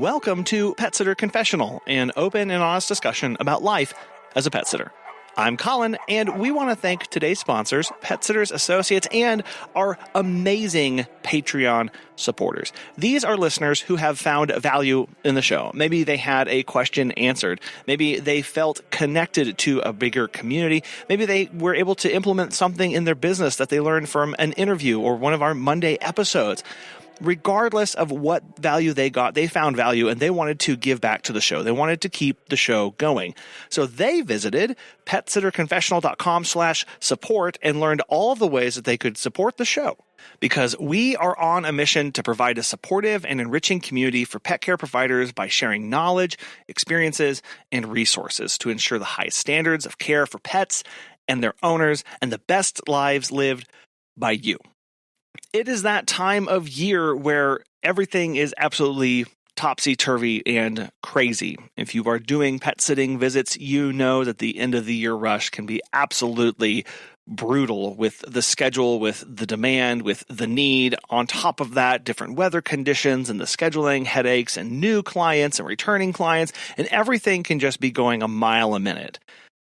Welcome to Pet Sitter Confessional, an open and honest discussion about life as a pet sitter. I'm Colin, and we want to thank today's sponsors, Pet Sitters Associates, and our amazing Patreon supporters. These are listeners who have found value in the show. Maybe they had a question answered. Maybe they felt connected to a bigger community. Maybe they were able to implement something in their business that they learned from an interview or one of our Monday episodes. Regardless of what value they got, they found value and they wanted to give back to the show. They wanted to keep the show going. So they visited PetSitterConfessional.com/support and learned all of the ways that they could support the show. Because we are on a mission to provide a supportive and enriching community for pet care providers by sharing knowledge, experiences, and resources to ensure the highest standards of care for pets and their owners and the best lives lived by you. It is that time of year where everything is absolutely topsy-turvy and crazy. If you are doing pet sitting visits, you know that the end of the year rush can be absolutely brutal with the schedule, with the demand, with the need. On top of that, different weather conditions and the scheduling, headaches, and new clients and returning clients, and everything can just be going a mile a minute.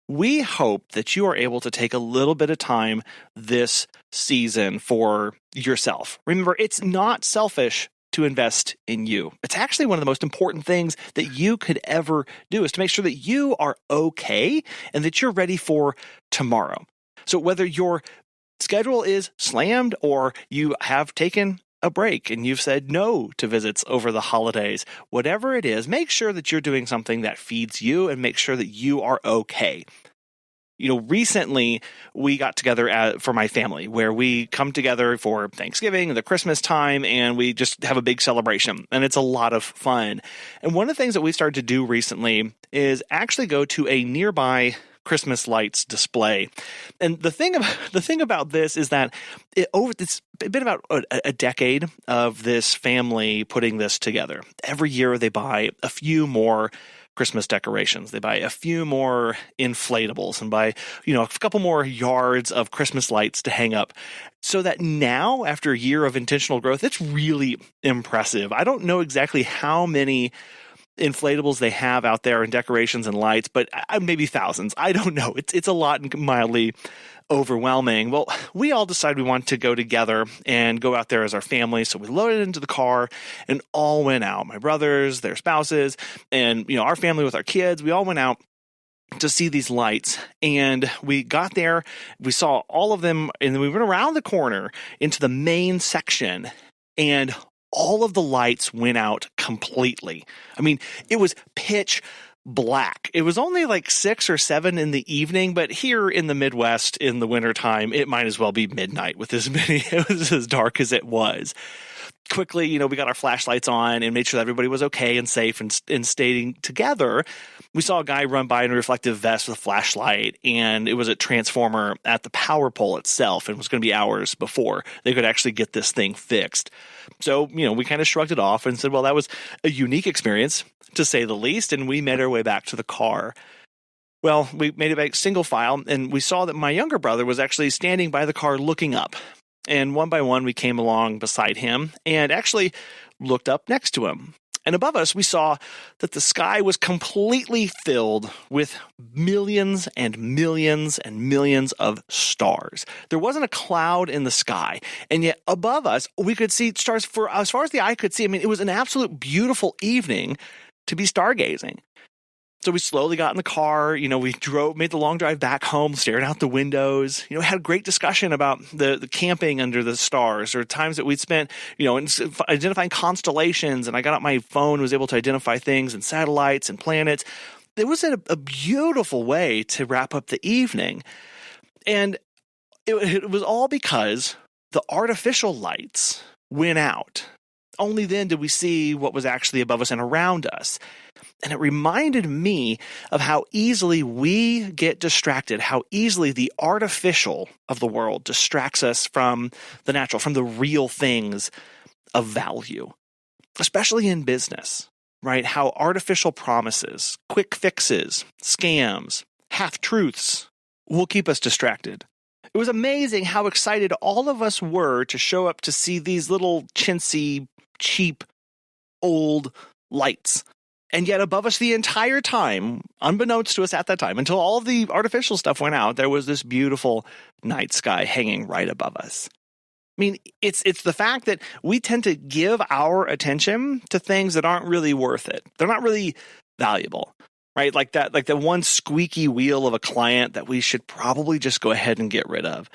We hope that you are able to take a little bit of time this season for yourself. Remember, it's not selfish to invest in you. It's actually one of the most important things that you could ever do is to make sure that you are okay and that you're ready for tomorrow. So whether your schedule is slammed or you have taken a break and you've said no to visits over the holidays, whatever it is, make sure that you're doing something that feeds you and make sure that you are okay. Recently we got together for my family where we come together for Thanksgiving and the Christmas time and we just have a big celebration and it's a lot of fun. And one of the things that we started to do recently is actually go to a nearby Christmas lights display. And the thing about this is that it's been about a decade of this family putting this together. Every year they buy a few more Christmas decorations. They buy a few more inflatables and buy, a couple more yards of Christmas lights to hang up. So that now, after a year of intentional growth, it's really impressive. I don't know exactly how many inflatables they have out there and decorations and lights, but maybe thousands. I don't know. It's a lot and mildly overwhelming. Well, we all decided we wanted to go together and go out there as our family. So we loaded into the car and all went out. My brothers, their spouses, and our family with our kids, we all went out to see these lights. And we got there, we saw all of them, and then we went around the corner into the main section, and all of the lights went out completely. I mean, it was pitch black. It was only like 6 or 7 in the evening, but here in the Midwest in the wintertime, it might as well be midnight with it was as dark as it was. Quickly, we got our flashlights on and made sure that everybody was okay and safe and staying together. We saw a guy run by in a reflective vest with a flashlight, and it was a transformer at the power pole itself, and it was going to be hours before they could actually get this thing fixed. So, we kind of shrugged it off and said, well, that was a unique experience, to say the least, and we made our way back to the car. Well, we made it back single file, and we saw that my younger brother was actually standing by the car looking up. And one by one, we came along beside him and actually looked up next to him. And above us, we saw that the sky was completely filled with millions and millions and millions of stars. There wasn't a cloud in the sky. And yet above us, we could see stars for as far as the eye could see. I mean, it was an absolute beautiful evening to be stargazing. So we slowly got in the car, we made the long drive back home, stared out the windows, had a great discussion about the camping under the stars or times that we'd spent, identifying constellations. And I got out my phone, was able to identify things and satellites and planets. It was a beautiful way to wrap up the evening. And it was all because the artificial lights went out. Only then did we see what was actually above us and around us. And it reminded me of how easily we get distracted, how easily the artificial of the world distracts us from the natural, from the real things of value, especially in business, right? How artificial promises, quick fixes, scams, half-truths will keep us distracted. It was amazing how excited all of us were to show up to see these little chintzy, cheap, old lights. And yet above us the entire time, unbeknownst to us at that time, until all of the artificial stuff went out, there was this beautiful night sky hanging right above us. I mean, it's the fact that we tend to give our attention to things that aren't really worth it. They're not really valuable, right? Like the one squeaky wheel of a client that we should probably just go ahead and get rid of.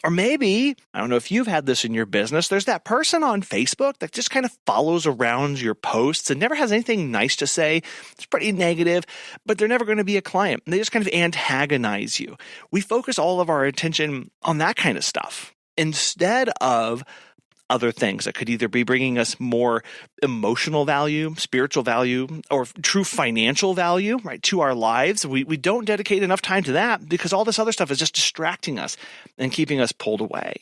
Or maybe, I don't know if you've had this in your business, there's that person on Facebook that just kind of follows around your posts and never has anything nice to say. It's pretty negative, but they're never going to be a client. They just kind of antagonize you. We focus all of our attention on that kind of stuff instead of other things that could either be bringing us more emotional value, spiritual value, or true financial value, right, to our lives. We don't dedicate enough time to that because all this other stuff is just distracting us and keeping us pulled away.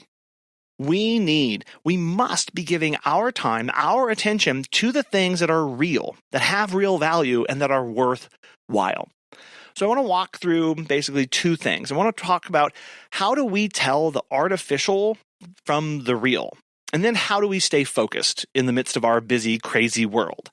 We must be giving our time, our attention to the things that are real, that have real value, and that are worthwhile. So I want to walk through basically two things. I want to talk about how do we tell the artificial from the real? And then how do we stay focused in the midst of our busy, crazy world?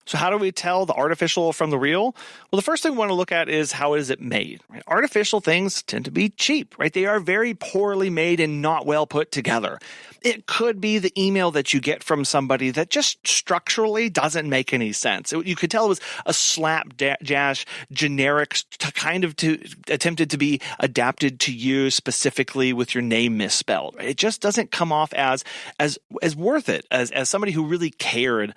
So how do we tell the artificial from the real? Well, the first thing we want to look at is how is it made? Right? Artificial things tend to be cheap, right? They are very poorly made and not well put together. It could be the email that you get from somebody that just structurally doesn't make any sense. You could tell it was a slapdash, generic, attempted to be adapted to you specifically with your name misspelled. Right? It just doesn't come off as worth it, as somebody who really cared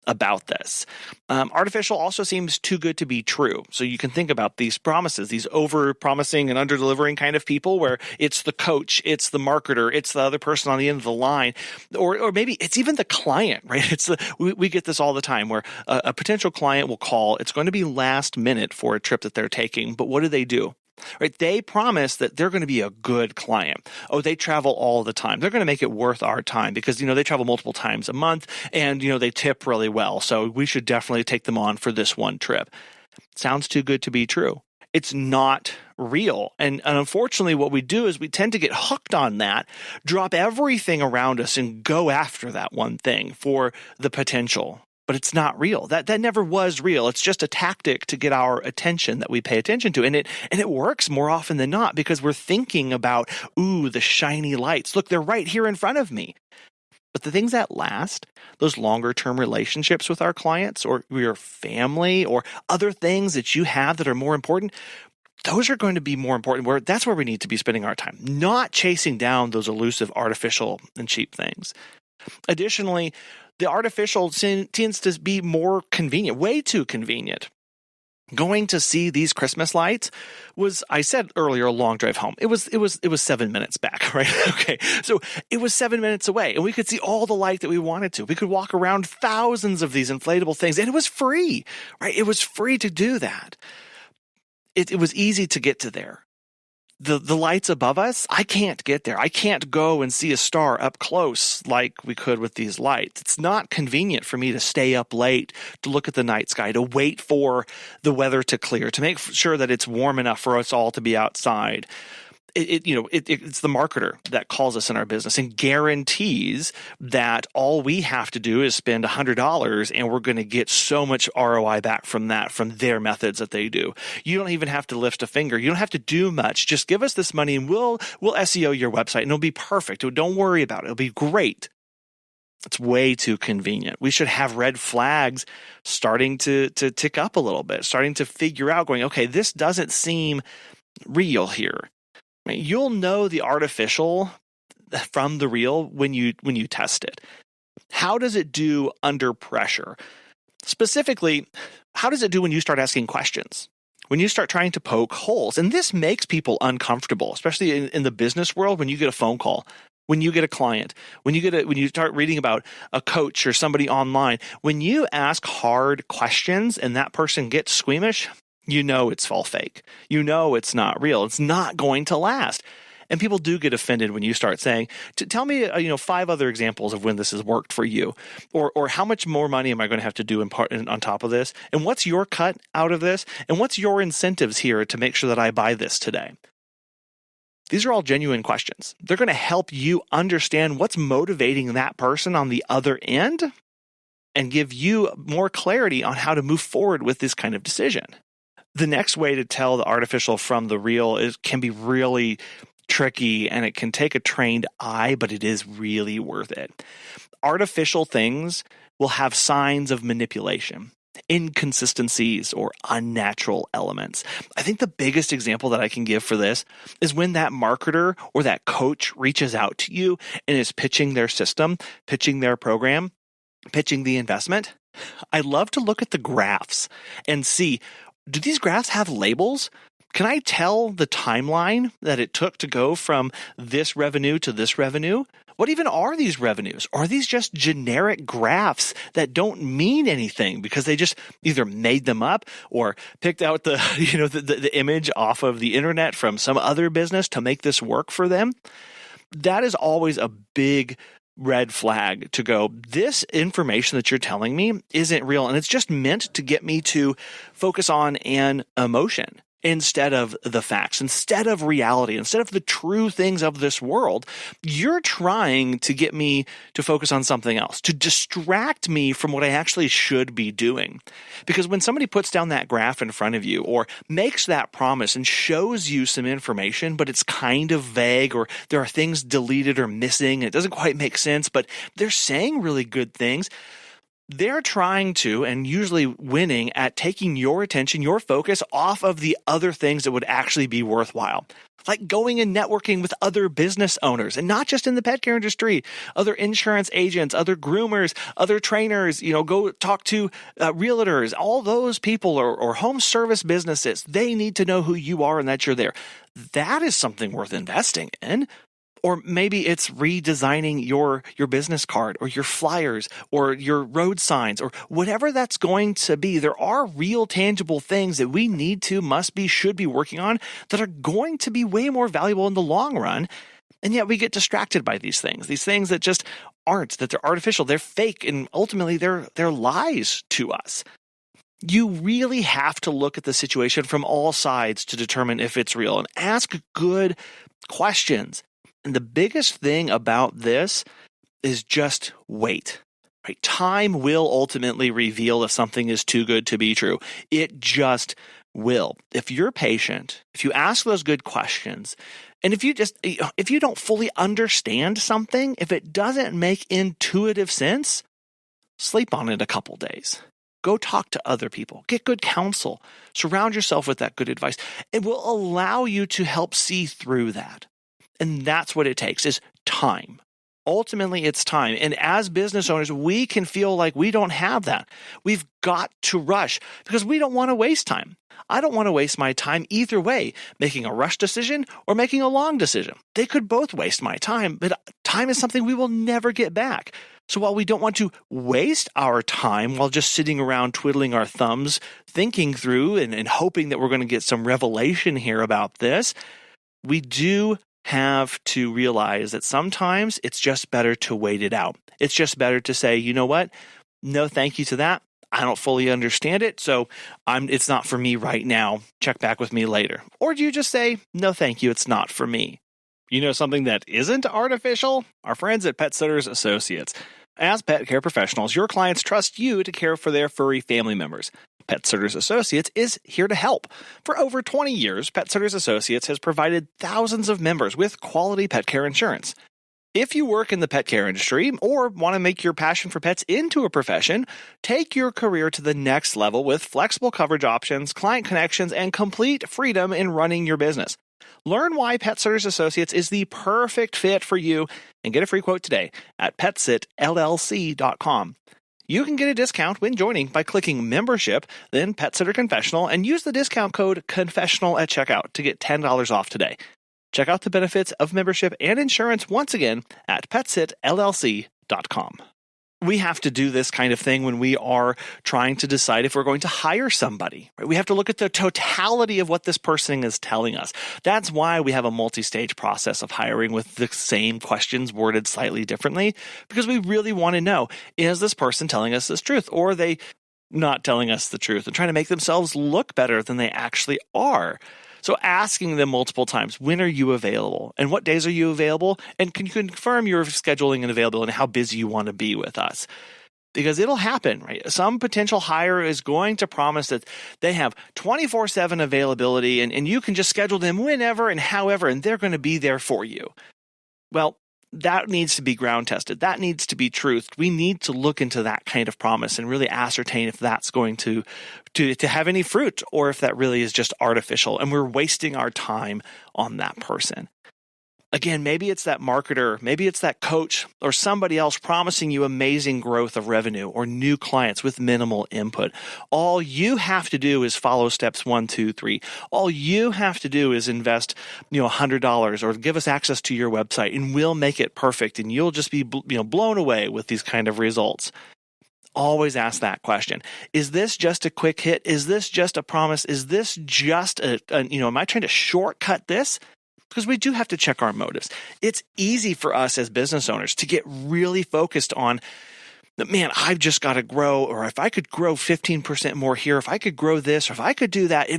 about this. Artificial also seems too good to be true. So you can think about these promises, these over-promising and under-delivering kind of people where it's the coach, it's the marketer, it's the other person on the end of the line, or maybe it's even the client, right? We get this all the time where a potential client will call. It's going to be last minute for a trip that they're taking, but what do? Right? They promise that they're going to be a good client. Oh, they travel all the time. They're going to make it worth our time because, they travel multiple times a month and, they tip really well. So we should definitely take them on for this one trip. Sounds too good to be true. It's not real. And unfortunately, what we do is we tend to get hooked on that, drop everything around us and go after that one thing for the potential. But it's not real. That never was real. It's just a tactic to get our attention that we pay attention to. And it works more often than not because we're thinking about, the shiny lights. Look, they're right here in front of me. But the things that last, those longer term relationships with our clients or your family or other things that you have that are more important, those are going to be more important. That's where we need to be spending our time, not chasing down those elusive, artificial, and cheap things. Additionally, the artificial tends to be more convenient, way too convenient. Going to see these Christmas lights was, I said earlier, a long drive home. It was 7 minutes back, right? Okay. So it was 7 minutes away and we could see all the light that we wanted to. We could walk around thousands of these inflatable things and it was free, right? It was free to do that. It was easy to get to there. The lights above us, I can't get there. I can't go and see a star up close like we could with these lights. It's not convenient for me to stay up late to look at the night sky, to wait for the weather to clear, to make sure that it's warm enough for us all to be outside. It's the marketer that calls us in our business and guarantees that all we have to do is spend $100 and we're going to get so much ROI back from that, from their methods that they do. You don't even have to lift a finger. You don't have to do much. Just give us this money and we'll SEO your website and it'll be perfect. Don't worry about it. It'll be great. It's way too convenient. We should have red flags starting to tick up a little bit, starting to figure out going, okay, this doesn't seem real here. You'll know the artificial from the real when you test it. How does it do under pressure? Specifically, how does it do when you start asking questions? When you start trying to poke holes? And this makes people uncomfortable, especially in the business world when you get a phone call, when you get a client, when you start reading about a coach or somebody online. When you ask hard questions and that person gets squeamish, you know it's all fake. You know it's not real. It's not going to last. And people do get offended when you start saying, tell me 5 other examples of when this has worked for you. Or how much more money am I going to have to do on top of this? And what's your cut out of this? And what's your incentives here to make sure that I buy this today? These are all genuine questions. They're going to help you understand what's motivating that person on the other end. and give you more clarity on how to move forward with this kind of decision. The next way to tell the artificial from the real can be really tricky, and it can take a trained eye, but it is really worth it. Artificial things will have signs of manipulation, inconsistencies, or unnatural elements. I think the biggest example that I can give for this is when that marketer or that coach reaches out to you and is pitching their system, pitching their program, pitching the investment. I love to look at the graphs and see, do these graphs have labels? Can I tell the timeline that it took to go from this revenue to this revenue? What even are these revenues? Are these just generic graphs that don't mean anything because they just either made them up or picked out the image off of the internet from some other business to make this work for them? That is always a big red flag to go, this information that you're telling me isn't real, and it's just meant to get me to focus on an emotion instead of the facts, instead of reality, instead of the true things of this world. You're trying to get me to focus on something else, to distract me from what I actually should be doing. Because when somebody puts down that graph in front of you or makes that promise and shows you some information, but it's kind of vague, or there are things deleted or missing, and it doesn't quite make sense, but they're saying really good things, they're trying to, and usually winning, at taking your attention, your focus off of the other things that would actually be worthwhile. Like going and networking with other business owners, and not just in the pet care industry, other insurance agents, other groomers, other trainers, go talk to realtors, all those people, or home service businesses. They need to know who you are and that you're there. That is something worth investing in. Or maybe it's redesigning your business card or your flyers or your road signs or whatever that's going to be. There are real tangible things that we need to, must be, should be working on that are going to be way more valuable in the long run. And yet we get distracted by these things that just aren't, that they're artificial, they're fake, and ultimately they're lies to us. You really have to look at the situation from all sides to determine if it's real and ask good questions. And the biggest thing about this is just wait. Right? Time will ultimately reveal if something is too good to be true. It just will. If you're patient, if you ask those good questions, and if you don't fully understand something, if it doesn't make intuitive sense, sleep on it a couple days. Go talk to other people. Get good counsel. Surround yourself with that good advice. It will allow you to help see through that. And that's what it takes, is time. Ultimately, it's time. And as business owners, we can feel like we don't have that. We've got to rush because we don't want to waste time. I don't want to waste my time either way, making a rush decision or making a long decision. They could both waste my time, but time is something we will never get back. So while we don't want to waste our time while just sitting around twiddling our thumbs, thinking through and hoping that we're going to get some revelation here about this, we do have to realize that sometimes it's just better to wait it out. It's just better to say, you know what? No, thank you to that. I don't fully understand it, so it's not for me right now. Check back with me later. Or do you just say, no, thank you, it's not for me? You know something that isn't artificial? Our friends at Pet Sitters Associates. As pet care professionals, your clients trust you to care for their furry family members. Pet Sitters Associates is here to help. For over 20 years, Pet Sitters Associates has provided thousands of members with quality pet care insurance. If you work in the pet care industry or want to make your passion for pets into a profession, take your career to the next level with flexible coverage options, client connections, and complete freedom in running your business. Learn why Pet Sitters Associates is the perfect fit for you and get a free quote today at PetSitLLC.com. You can get a discount when joining by clicking Membership, then Pet Sitter Confessional, and use the discount code Confessional at checkout to get $10 off today. Check out the benefits of membership and insurance once again at PetSitLLC.com. We have to do this kind of thing when we are trying to decide if we're going to hire somebody. Right? We have to look at the totality of what this person is telling us. That's why we have a multi-stage process of hiring with the same questions worded slightly differently, because we really want to know, is this person telling us this truth, or are they not telling us the truth and trying to make themselves look better than they actually are? So asking them multiple times, when are you available? And what days are you available? And can you confirm your scheduling and availability and how busy you want to be with us? because it'll happen, right? Some potential hire is going to promise that they have 24/7 availability and you can just schedule them whenever and however, and they're going to be there for you. Well, that needs to be ground tested. That needs to be truthed. We need to look into that kind of promise and really ascertain if that's going to have any fruit or if that really is just artificial and we're wasting our time on that person. Again, maybe it's that marketer, maybe it's that coach or somebody else promising you amazing growth of revenue or new clients with minimal input. All you have to do is follow steps 1, 2, 3. All you have to do is invest, $100 or give us access to your website and we'll make it perfect and you'll just be, blown away with these kind of results. Always ask that question. Is this just a quick hit? Is this just a promise? Is this just am I trying to shortcut this? Because we do have to check our motives. It's easy for us as business owners to get really focused on, man, I've just got to grow, or if I could grow 15% more here, if I could grow this, or if I could do that,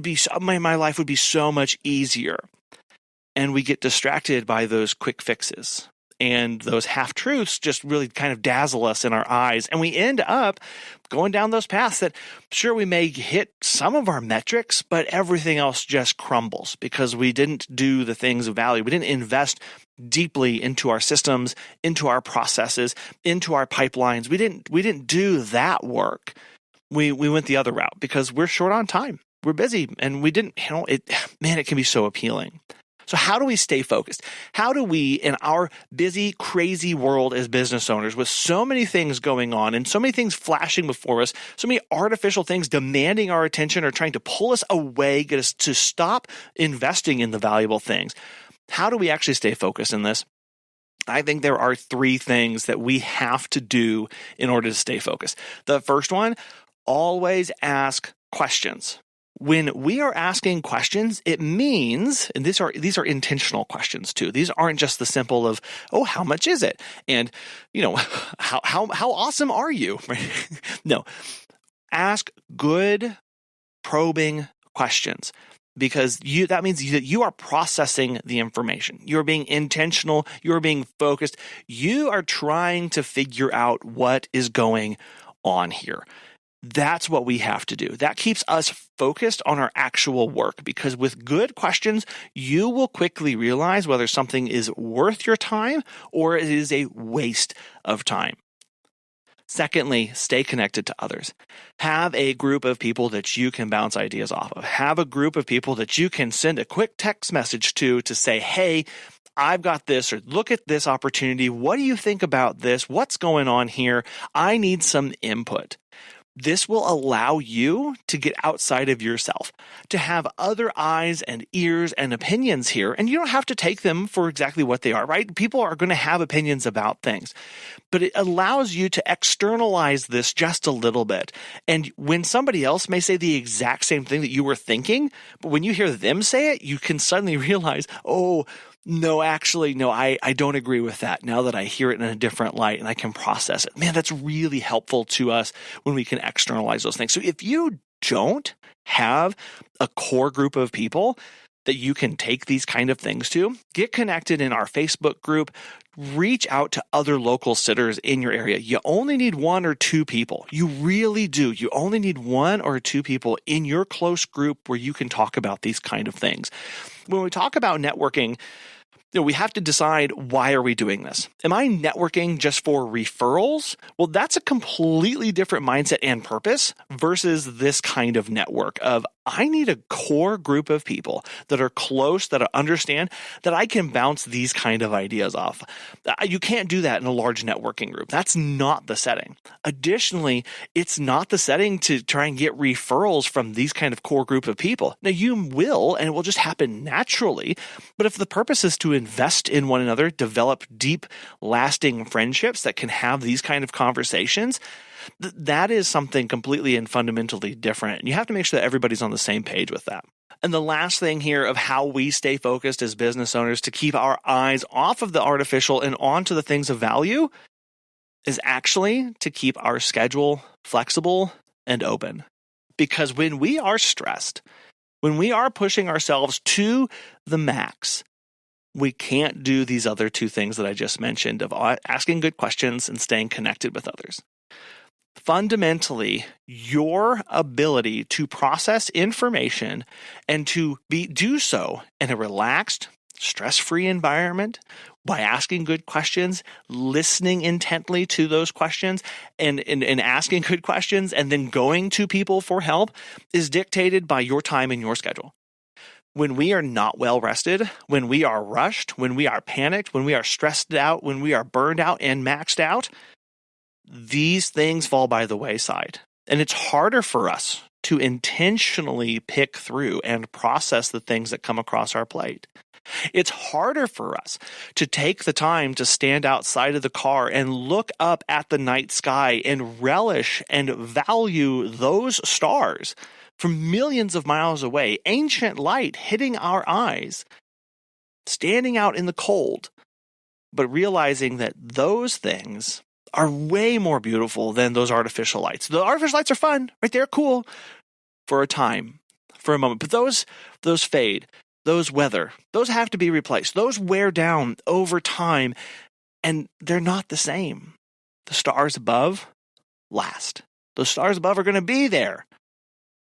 my life would be so much easier. And we get distracted by those quick fixes. And those half-truths just really kind of dazzle us in our eyes. And we end up going down those paths that, sure, we may hit some of our metrics, but everything else just crumbles because we didn't do the things of value. We didn't invest deeply into our systems, into our processes, into our pipelines. We didn't do that work. We went the other route because we're short on time. We're busy, and we didn't, it can be so appealing. So how do we stay focused? How do we, in our busy, crazy world as business owners, with so many things going on and so many things flashing before us, so many artificial things demanding our attention or trying to pull us away, get us to stop investing in the valuable things, how do we actually stay focused in this? I think there are 3 things that we have to do in order to stay focused. The first one, always ask questions. When we are asking questions, it means, and these are intentional questions too. These aren't just the simple of, oh, how much is it? And, how awesome are you? No, ask good, probing questions. Because that means that you are processing the information. You're being intentional. You're being focused. You are trying to figure out what is going on here. That's what we have to do. That keeps us focused on our actual work, because with good questions, you will quickly realize whether something is worth your time or it is a waste of time. Secondly, stay connected to others. Have a group of people that you can bounce ideas off of. Have a group of people that you can send a quick text message to say, hey, I've got this, or look at this opportunity. What do you think about this? What's going on here? I need some input. This will allow you to get outside of yourself, to have other eyes and ears and opinions here. And you don't have to take them for exactly what they are, right? People are going to have opinions about things, but it allows you to externalize this just a little bit. And when somebody else may say the exact same thing that you were thinking, but when you hear them say it, you can suddenly realize, oh, no, actually, no, I don't agree with that now that I hear it in a different light and I can process it. Man, that's really helpful to us when we can externalize those things. So if you don't have a core group of people that you can take these kind of things to, get connected in our Facebook group, reach out to other local sitters in your area. You only need 1 or 2 people. You really do. You only need 1 or 2 people in your close group where you can talk about these kind of things. When we talk about networking, we have to decide, why are we doing this? Am I networking just for referrals? Well, that's a completely different mindset and purpose versus this kind of network of, I need a core group of people that are close, that understand, that I can bounce these kind of ideas off. You can't do that in a large networking group. That's not the setting. Additionally, it's not the setting to try and get referrals from these kind of core group of people. Now, you will, and it will just happen naturally. But if the purpose is to invest in one another, develop deep, lasting friendships that can have these kind of conversations, that is something completely and fundamentally different. And you have to make sure that everybody's on the same page with that. And the last thing here of how we stay focused as business owners to keep our eyes off of the artificial and onto the things of value is actually to keep our schedule flexible and open. Because when we are stressed, when we are pushing ourselves to the max, we can't do these other 2 things that I just mentioned of asking good questions and staying connected with others. Fundamentally, your ability to process information and to do so in a relaxed, stress-free environment by asking good questions, listening intently to those questions, and asking good questions, and then going to people for help is dictated by your time and your schedule. When we are not well rested, when we are rushed, when we are panicked, when we are stressed out, when we are burned out and maxed out, these things fall by the wayside. And it's harder for us to intentionally pick through and process the things that come across our plate. It's harder for us to take the time to stand outside of the car and look up at the night sky and relish and value those stars from millions of miles away, ancient light hitting our eyes, standing out in the cold, but realizing that those things are way more beautiful than those artificial lights. The artificial lights are fun, right? They're cool for a time, for a moment, but those fade, those weather, those have to be replaced. Those wear down over time, and they're not the same. The stars above last. Those stars above are going to be there.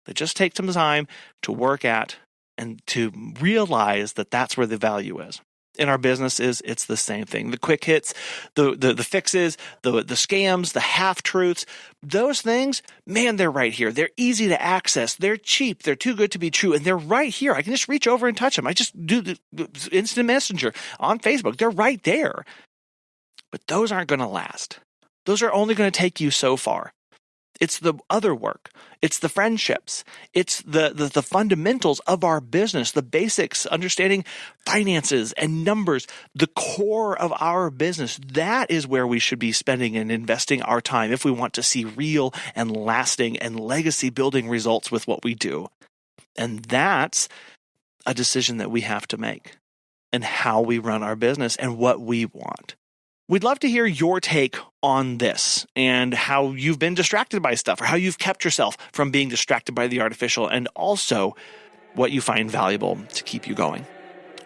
They just take some time to work at and to realize that that's where the value is. In our businesses, it's the same thing. The quick hits, the fixes, the scams, the half-truths, those things, man, they're right here. They're easy to access. They're cheap. They're too good to be true. And they're right here. I can just reach over and touch them. I just do the instant messenger on Facebook. They're right there. But those aren't going to last. Those are only going to take you so far. It's the other work. It's the friendships. It's the fundamentals of our business, the basics, understanding finances and numbers, the core of our business. That is where we should be spending and investing our time if we want to see real and lasting and legacy building results with what we do. And that's a decision that we have to make and how we run our business and what we want. We'd love to hear your take on this and how you've been distracted by stuff or how you've kept yourself from being distracted by the artificial, and also what you find valuable to keep you going.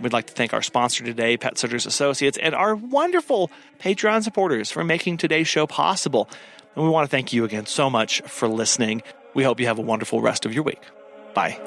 We'd like to thank our sponsor today, Pet Sitters Associates, and our wonderful Patreon supporters for making today's show possible. And we want to thank you again so much for listening. We hope you have a wonderful rest of your week. Bye.